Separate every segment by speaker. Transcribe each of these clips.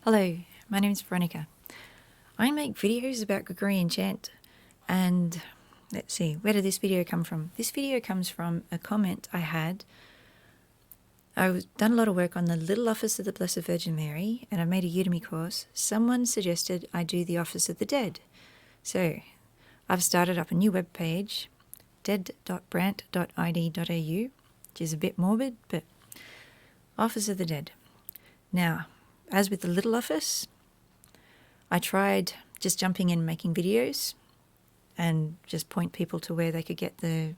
Speaker 1: Hello, my name is Veronica. I make videos about Gregorian chant, and let's see, where did this video come from? This video comes from a comment I had. I've done a lot of work on the Little Office of the Blessed Virgin Mary, and I've made a Udemy course. Someone suggested I do the Office of the Dead. So I've started up a new web page, dead.brant.id.au, which is a bit morbid, but Office of the Dead. Now, as with the Little Office, I tried just jumping in and making videos and just point people to where they could get the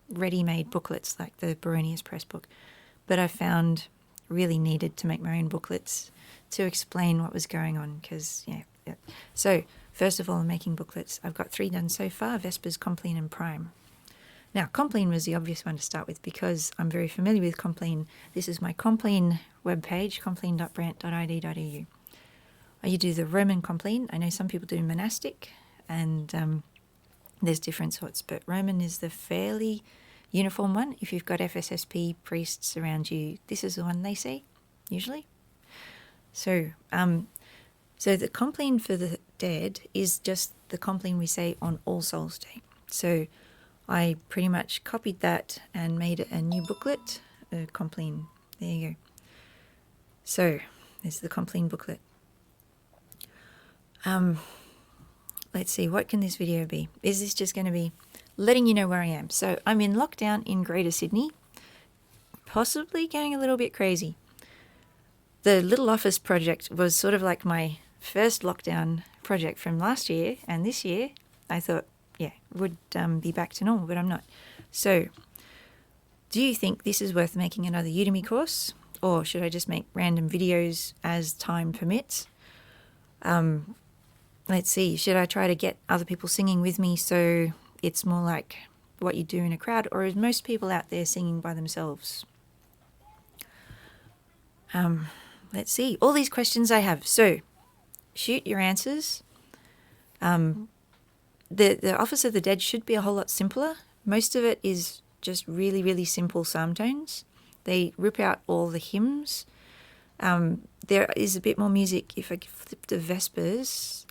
Speaker 1: ready-made booklets like the Baronius Press book. But I found really needed to make my own booklets to explain what was going on because, yeah. So, first of all, I'm making booklets. I've got 3 done so far, Vespers, Compline and Prime. Now, Compline was the obvious one to start with because I'm very familiar with Compline. This is my Compline webpage, compline.brant.id.au. You do the Roman Compline. I know some people do monastic, and there's different sorts, but Roman is the fairly uniform one. If you've got FSSP priests around you, this is the one they see, usually. So the Compline for the dead is just the Compline we say on All Souls Day. So I pretty much copied that and made a new booklet, a Compline. There you go. So there's the Compline booklet. Let's see, what can this video be? Is this just going to be letting you know where I am? So I'm in lockdown in Greater Sydney, possibly going a little bit crazy. The Little Office project was sort of like my first lockdown project from last year, and this year I thought, would be back to normal, but I'm not. So do you think this is worth making another Udemy course, or should I just make random videos as time permits? Let's see, should I try to get other people singing with me so it's more like what you do in a crowd, or is most people out there singing by themselves? Let's see, all these questions I have. So shoot your answers. The Office of the Dead should be a whole lot simpler. Most of it is just really, really simple psalm tones. They rip out all the hymns. There is a bit more music. If I flip to Vespers,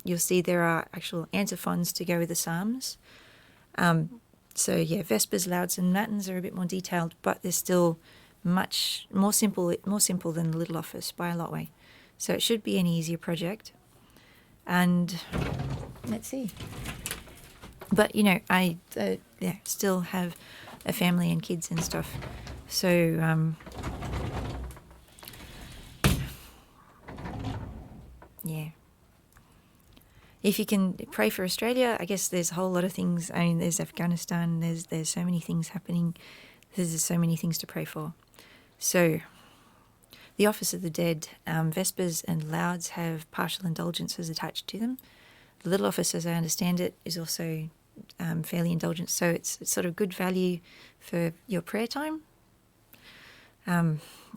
Speaker 1: you'll see there are actual antiphons to go with the psalms. So yeah, Vespers, Lauds and Matins are a bit more detailed, but they're still much more simple than the Little Office by a lot way. So it should be an easier project. And let's see. But I still have a family and kids and stuff. So yeah. If you can pray for Australia, I guess there's a whole lot of things. I mean, there's Afghanistan, there's so many things happening. There's so many things to pray for. So the Office of the Dead, Vespers and Lauds have partial indulgences attached to them. The Little Office, as I understand it, is also fairly indulgent. So it's sort of good value for your prayer time.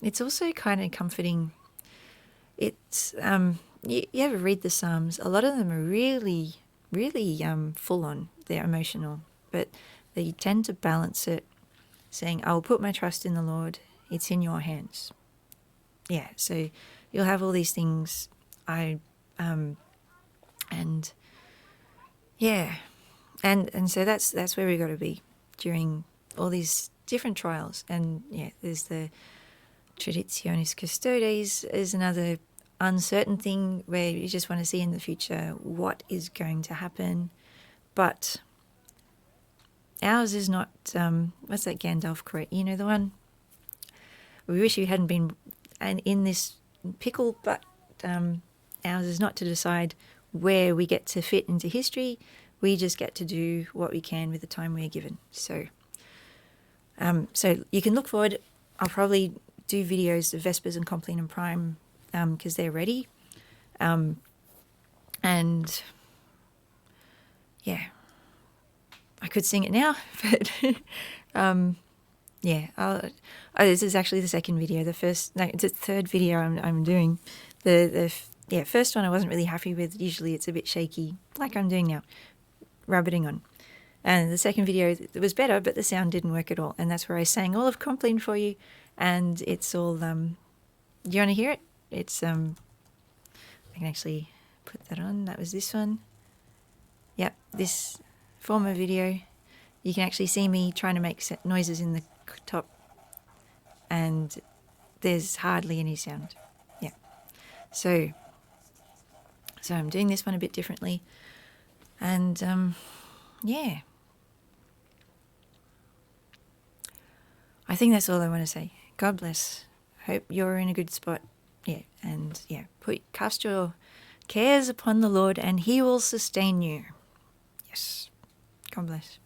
Speaker 1: It's also kind of comforting. It's you ever read the Psalms? A lot of them are really, really full on. They're emotional, but they tend to balance it, saying, "I will put my trust in the Lord. It's in your hands." Yeah, so you'll have all these things. And so that's where we got to be during all these different trials. And yeah, there's the Traditionis Custodes is another uncertain thing where you just want to see in the future what is going to happen. But ours is not, what's that Gandalf quote? You know the one? We wish we hadn't been in this pickle, but ours is not to decide where we get to fit into history. We just get to do what we can with the time we're given. So you can look forward. I'll probably do videos of Vespers and Compline and Prime because they're ready. And yeah, I could sing it now, but this is actually the second video. It's the third video I'm doing. The first one I wasn't really happy with. Usually it's a bit shaky, like I'm doing now, rabbiting on. And the second video, it was better, but the sound didn't work at all. And that's where I sang all of Compline for you. And it's all, do you want to hear it? It's I can actually put that on. That was this one. Yep, this former video. You can actually see me trying to make noises in the top, and there's hardly any sound. Yeah. So I'm doing this one a bit differently. And yeah. I think that's all I want to say. God bless. Hope you're in a good spot. Yeah. And yeah, cast your cares upon the Lord and he will sustain you. Yes. God bless.